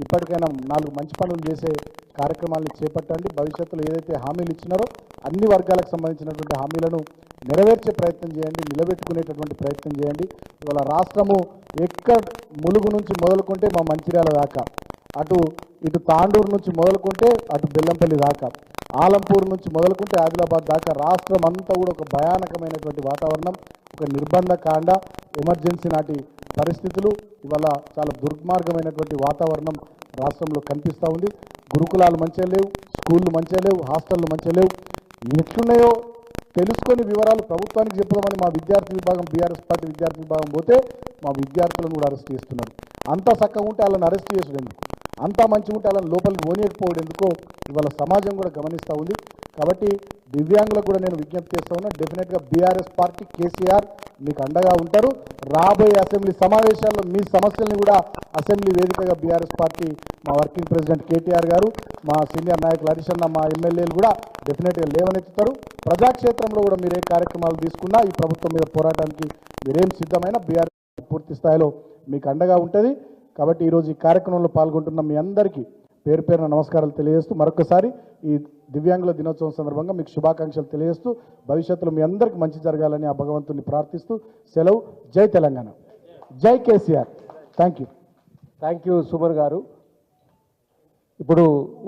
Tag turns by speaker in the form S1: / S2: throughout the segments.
S1: ఇప్పటికైనా 4 మంచి పనులు చేసే కార్యక్రమాలను చేపట్టండి. భవిష్యత్తులో ఏదైతే హామీలు ఇచ్చినారో అన్ని వర్గాలకు సంబంధించినటువంటి హామీలను నెరవేర్చే ప్రయత్నం చేయండి, నిలబెట్టుకునేటటువంటి ప్రయత్నం చేయండి. ఇవాళ రాష్ట్రము ఎక్కడ ములుగు నుంచి మొదలుకుంటే మా మంచిర్యాల దాకా, ఇటు తాండూరు నుంచి మొదలుకుంటే అటు బెల్లంపల్లి దాకా, ఆలంపూర్ నుంచి మొదలుకుంటే ఆదిలాబాద్ దాకా రాష్ట్రం అంతా కూడా ఒక భయానకమైనటువంటి వాతావరణం, ఒక నిర్బంధ కాండ, ఎమర్జెన్సీ నాటి పరిస్థితులు, ఇవాళ చాలా దుర్మార్గమైనటువంటి వాతావరణం రాష్ట్రంలో కనిపిస్తూ ఉంది. గురుకులాలు మంచిగా లేవు, స్కూళ్ళు మంచిగా లేవు, హాస్టళ్ళు మంచిగా లేవు. ఎట్లున్నాయో తెలుసుకొని వివరాలు ప్రభుత్వానికి చెప్తామని మా విద్యార్థి విభాగం, బీఆర్ఎస్ పార్టీ విద్యార్థి విభాగం పోతే మా విద్యార్థులను కూడా అరెస్ట్ చేస్తున్నారు. అంతా చక్కగా ఉంటే వాళ్ళని అరెస్ట్ చేసుడు ఎందుకు, అంతా మంచిగా ఉంటే వాళ్ళని లోపలికి పోనీయకపోవడం ఎందుకో ఇవాళ సమాజం కూడా గమనిస్తూ ఉంది. కాబట్టి దివ్యాంగులకు కూడా నేను విజ్ఞప్తి చేస్తూ ఉన్నా, డెఫినెట్గా బీఆర్ఎస్ పార్టీ, కేసీఆర్ మీకు అండగా ఉంటారు. రాబోయే అసెంబ్లీ సమావేశాల్లో మీ సమస్యల్ని కూడా అసెంబ్లీ వేదికగా బీఆర్ఎస్ పార్టీ, మా వర్కింగ్ ప్రెసిడెంట్ కేటీఆర్ గారు, మా సీనియర్ నాయకులు హరీష్ అన్న, మా ఎమ్మెల్యేలు కూడా డెఫినెట్గా లేవనెత్తుతారు. ప్రజాక్షేత్రంలో కూడా మీరే కార్యక్రమాలు తీసుకున్నా ఈ ప్రభుత్వం మీద పోరాటానికి మీరేం సిద్ధమైనా బీఆర్ఎస్ పూర్తి స్థాయిలో మీకు అండగా ఉంటుంది. కాబట్టి ఈరోజు ఈ కార్యక్రమంలో పాల్గొంటున్న మీ అందరికీ పేరు పేరున నమస్కారాలు తెలియజేస్తూ మరొకసారి ఈ దివ్యాంగుల దినోత్సవం సందర్భంగా మీకు శుభాకాంక్షలు తెలియజేస్తూ భవిష్యత్తులో మీ అందరికీ మంచి జరగాలని ఆ భగవంతుని ప్రార్థిస్తూ సెలవు. జై తెలంగాణ, జై కేసీఆర్. థ్యాంక్ యూ
S2: సుమన్ గారు. ఇప్పుడు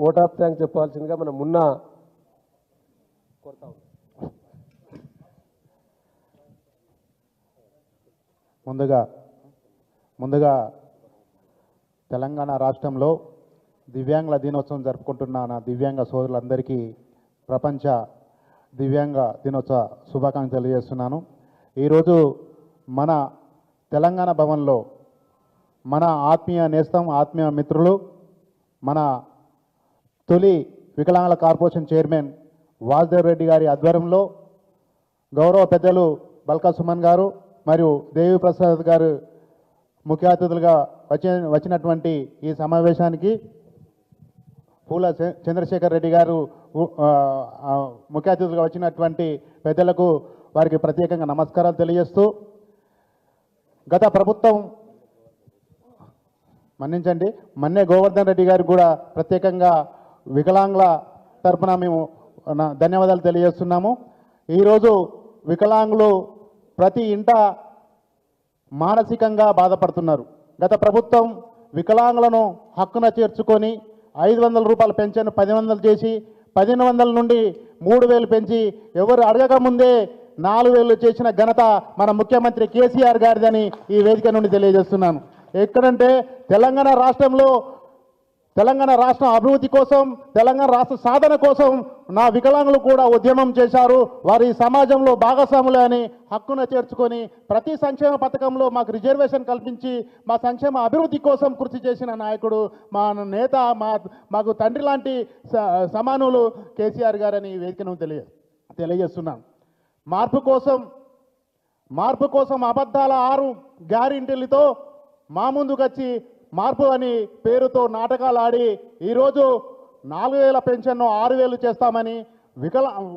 S2: ఓట్ ఆఫ్ థ్యాంక్ చెప్పాల్సిందిగా మనం
S3: ముందుగా తెలంగాణ రాష్ట్రంలో దివ్యాంగుల దినోత్సవం జరుపుకుంటున్న నా దివ్యాంగ సోదరులందరికీ ప్రపంచ దివ్యాంగ దినోత్సవ శుభాకాంక్షలు తెలియజేస్తున్నాను. ఈరోజు మన తెలంగాణ భవన్లో మన ఆత్మీయ నేస్తం, ఆత్మీయ మిత్రులు, మన తొలి వికలాంగుల కార్పొరేషన్ చైర్మన్ వాసుదేవ్ రెడ్డి గారి ఆధ్వర్యంలో గౌరవ పెద్దలు బల్కా సుమన్ గారు మరియు దేవి ప్రసాద్ గారు ముఖ్య అతిథులుగా వచ్చినటువంటి ఈ సమావేశానికి పూల చంద్రశేఖర్ రెడ్డి గారు ముఖ్య అతిథులుగా వచ్చినటువంటి పెద్దలకు వారికి ప్రత్యేకంగా నమస్కారాలు తెలియజేస్తూ, గత ప్రభుత్వం మన్నే గోవర్ధన్ రెడ్డి గారికి కూడా ప్రత్యేకంగా వికలాంగుల తరఫున మేము ధన్యవాదాలు తెలియజేస్తున్నాము. ఈరోజు వికలాంగులు ప్రతి ఇంట మానసికంగా బాధపడుతున్నారు. గత ప్రభుత్వం వికలాంగులను హక్కున చేర్చుకొని 500 రూపాయల పెన్షన్ 1000 చేసి 1500 నుండి 3000 పెంచి ఎవరు అడగకముందే 4000 చేసిన ఘనత మన ముఖ్యమంత్రి కేసీఆర్ గారిదని ఈ వేదిక నుండి తెలియజేస్తున్నాను. ఎక్కడంటే తెలంగాణ రాష్ట్ర అభివృద్ధి కోసం, తెలంగాణ రాష్ట్ర సాధన కోసం నా వికలాంగులు కూడా ఉద్యమం చేశారు. వారి సమాజంలో భాగస్వాములే అని హక్కున చేర్చుకొని ప్రతి సంక్షేమ పథకంలో మాకు రిజర్వేషన్ కల్పించి మా సంక్షేమ అభివృద్ధి కోసం కృషి చేసిన నాయకుడు, మా నేత, మాకు తండ్రి లాంటి సమానులు కేసీఆర్ గారని వేదికను తెలియజేస్తున్నాను. మార్పు కోసం అబద్ధాల 6 గ్యారెంటీలతో మా ముందుకొచ్చి మార్పు అని పేరుతో నాటకాలు ఆడి ఈరోజు 4000 పెన్షన్ను 6000 చేస్తామని,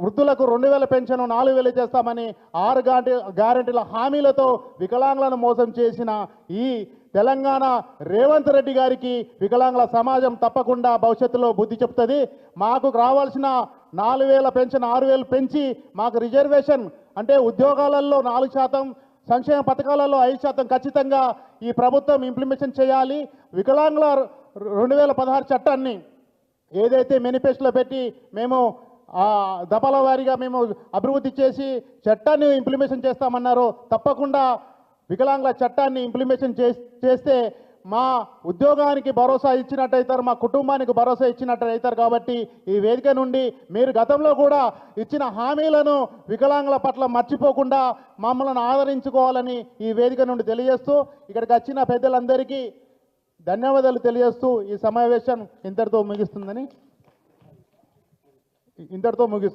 S3: వృద్ధులకు 2000 పెన్షన్ 4000 చేస్తామని 6 గ్యారెంటీల హామీలతో వికలాంగులను మోసం చేసిన ఈ తెలంగాణ రేవంత్ రెడ్డి గారికి వికలాంగుల సమాజం తప్పకుండా భవిష్యత్తులో బుద్ధి చెప్తుంది. మాకు రావాల్సిన 4000 పెన్షన్ 6000 పెంచి మాకు రిజర్వేషన్ అంటే ఉద్యోగాలలో 4%, సంక్షేమ పథకాలలో 5% ఖచ్చితంగా ఈ ప్రభుత్వం ఇంప్లిమెంటేషన్ చేయాలి. వికలాంగుల 2016 చట్టాన్ని ఏదైతే మేనిఫెస్టోలో పెట్టి మేము దఫల వారీగా మేము అభివృద్ధి చేసి చట్టాన్ని ఇంప్లిమెంటేషన్ చేస్తామన్నారో తప్పకుండా వికలాంగుల చట్టాన్ని ఇంప్లిమెంటేషన్ చేస్తే మా ఉద్యోగానికి భరోసా ఇచ్చినట్టయితారు, మా కుటుంబానికి భరోసా ఇచ్చినట్టయితారు. కాబట్టి ఈ వేదిక నుండి మీరు గతంలో కూడా ఇచ్చిన హామీలను వికలాంగుల పట్ల మర్చిపోకుండా మమ్మల్ని ఆదరించుకోవాలని ఈ వేదిక నుండి తెలియజేస్తూ ఇక్కడికి వచ్చిన పెద్దలందరికీ ధన్యవాదాలు తెలియజేస్తూ ఈ సమావేశం ఇంతటితో ముగిస్తుంది.